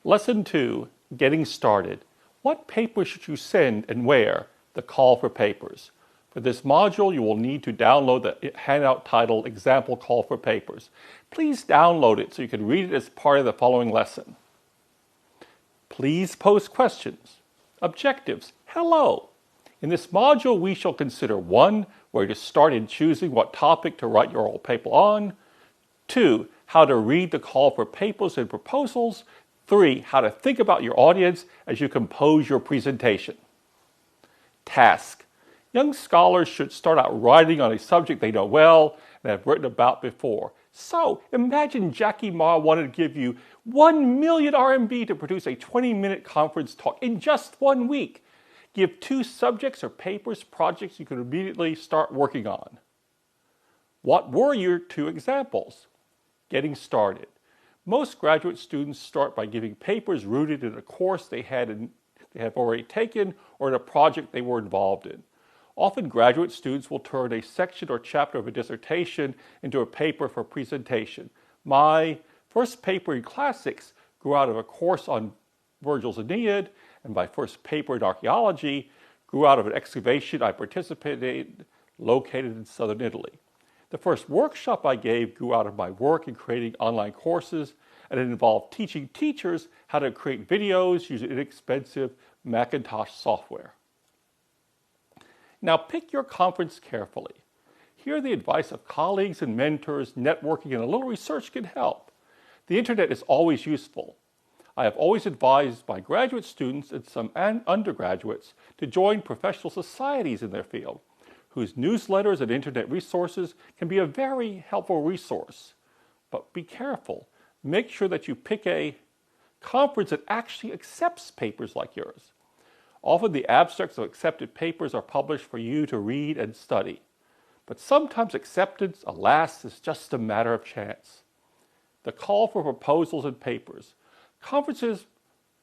Lesson 2, Getting Started. What papers should you send and where? The call for papers. For this module, you will need to download the handout titled Example Call for Papers. Please download it so you can read it as part of the following lesson. Please post questions. Objectives. Hello. In this module, we shall consider 1, where to start in choosing what topic to write your oral paper on. 2, how to read the call for papers and proposals. 3, how to think about your audience as you compose your presentation. Task. Young scholars should start out writing on a subject they know well and have written about before. So, imagine Jackie Ma wanted to give you 1 million RMB to produce a 20-minute conference talk in just 1 week. Give 2 subjects or papers, projects you can immediately start working on. What were your 2 examples? Getting started. Most graduate students start by giving papers rooted in a course they have already taken or in a project they were involved in. Often graduate students will turn a section or chapter of a dissertation into a paper for presentation. My first paper in classics grew out of a course on Virgil's Aeneid, and my first paper in archaeology grew out of an excavation I participated in located in southern Italy. The first workshop I gave grew out of my work in creating online courses, and it involved teaching teachers how to create videos using inexpensive Macintosh software. Now pick your conference carefully. Here the advice of colleagues and mentors, networking, and a little research can help. The internet is always useful. I have always advised my graduate students and some undergraduates to join professional societies in their field, whose newsletters and internet resources can be a very helpful resource. But be careful. Make sure that you pick a conference that actually accepts papers like yours. Often the abstracts of accepted papers are published for you to read and study. But sometimes acceptance, alas, is just a matter of chance. The call for proposals and papers. Conferences,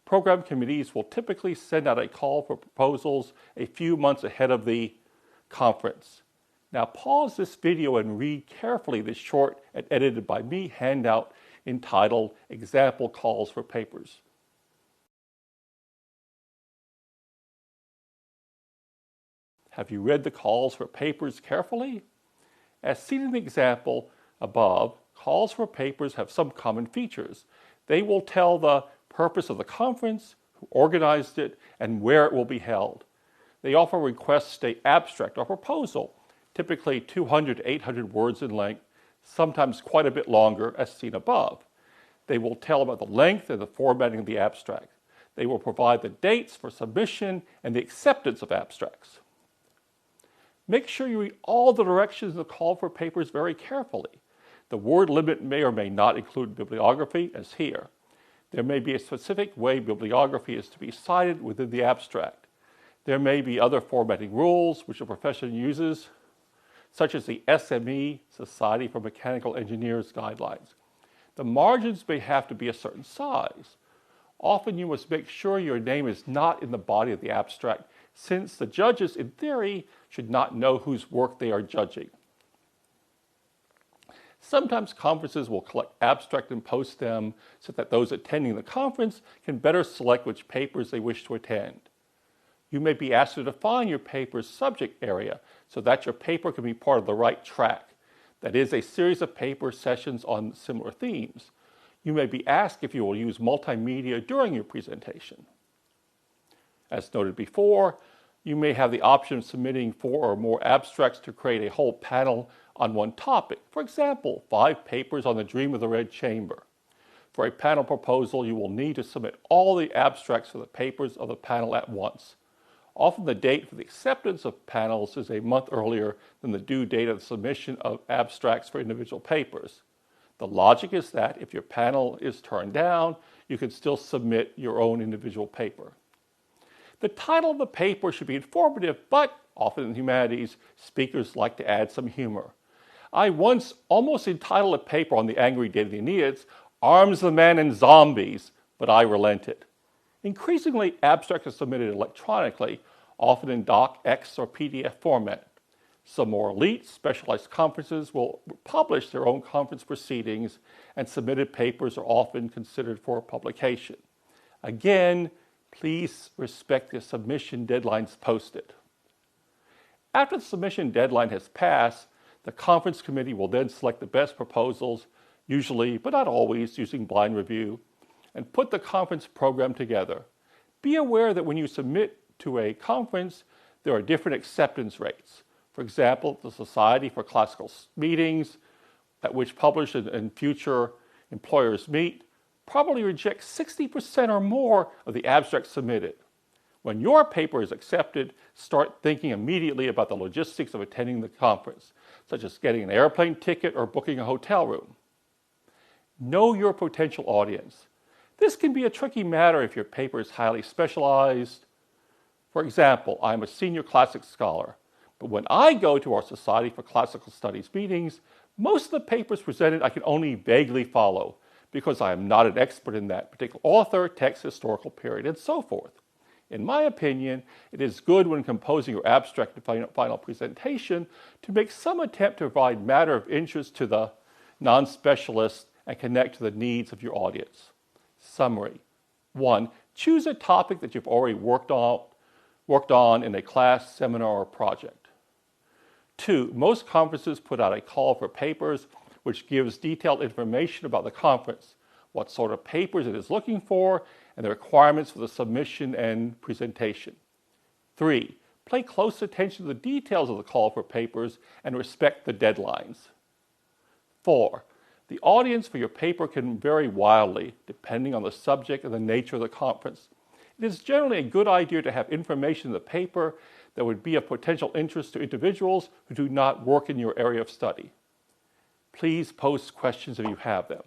program committees will typically send out a call for proposals a few months ahead of the conference. Now pause this video and read carefully this short and edited by me handout entitled Example Calls for Papers. Have you read the calls for papers carefully? As seen in the example above, calls for papers have some common features. They will tell the purpose of the conference, who organized it, and where it will be held. They often request an abstract or proposal, typically 200 to 800 words in length, sometimes quite a bit longer, as seen above. They will tell about the length and the formatting of the abstract. They will provide the dates for submission and the acceptance of abstracts. Make sure you read all the directions in the call for papers very carefully. The word limit may or may not include bibliography, as here. There may be a specific way bibliography is to be cited within the abstract. There may be other formatting rules which a profession uses, such as the SME, Society for Mechanical Engineers guidelines. The margins may have to be a certain size. Often you must make sure your name is not in the body of the abstract, since the judges, in theory, should not know whose work they are judging. Sometimes conferences will collect abstracts and post them so that those attending the conference can better select which papers they wish to attend. You may be asked to define your paper's subject area so that your paper can be part of the right track. That is, a series of paper sessions on similar themes. You may be asked if you will use multimedia during your presentation. As noted before, you may have the option of submitting 4 or more abstracts to create a whole panel on one topic. For example, 5 papers on the Dream of the Red Chamber. For a panel proposal, you will need to submit all the abstracts for the papers of the panel at once. Often the date for the acceptance of panels is a month earlier than the due date of the submission of abstracts for individual papers. The logic is that if your panel is turned down, you can still submit your own individual paper. The title of the paper should be informative, but often in humanities, speakers like to add some humor. I once almost entitled a paper on the angry dead of the Aeneid, Arms of the Man and Zombies, but I relented. Increasingly, abstracts are submitted electronically, often in docx or PDF format. Some more elite, specialized conferences will publish their own conference proceedings, and submitted papers are often considered for publication. Again, please respect the submission deadlines posted. After the submission deadline has passed, the conference committee will then select the best proposals, usually, but not always, using blind review, and put the conference program together. Be aware that when you submit to a conference, there are different acceptance rates. For example, the Society for Classical Meetings, at which publishers and future employers meet, probably rejects 60% or more of the abstracts submitted. When your paper is accepted, start thinking immediately about the logistics of attending the conference, such as getting an airplane ticket or booking a hotel room. Know your potential audience. This can be a tricky matter if your paper is highly specialized. For example, I'm a senior classics scholar, but when I go to our Society for Classical Studies meetings, most of the papers presented I can only vaguely follow because I am not an expert in that particular author, text, historical period, and so forth. In my opinion, it is good when composing your abstract and final presentation to make some attempt to provide matter of interest to the non-specialist and connect to the needs of your audience. Summary. 1. Choose a topic that you've already worked on in a class, seminar, or project. 2. Most conferences put out a call for papers which gives detailed information about the conference, what sort of papers it is looking for, and the requirements for the submission and presentation. 3. Pay close attention to the details of the call for papers and respect the deadlines. 4. The audience for your paper can vary wildly depending on the subject and the nature of the conference. It is generally a good idea to have information in the paper that would be of potential interest to individuals who do not work in your area of study. Please post questions if you have them.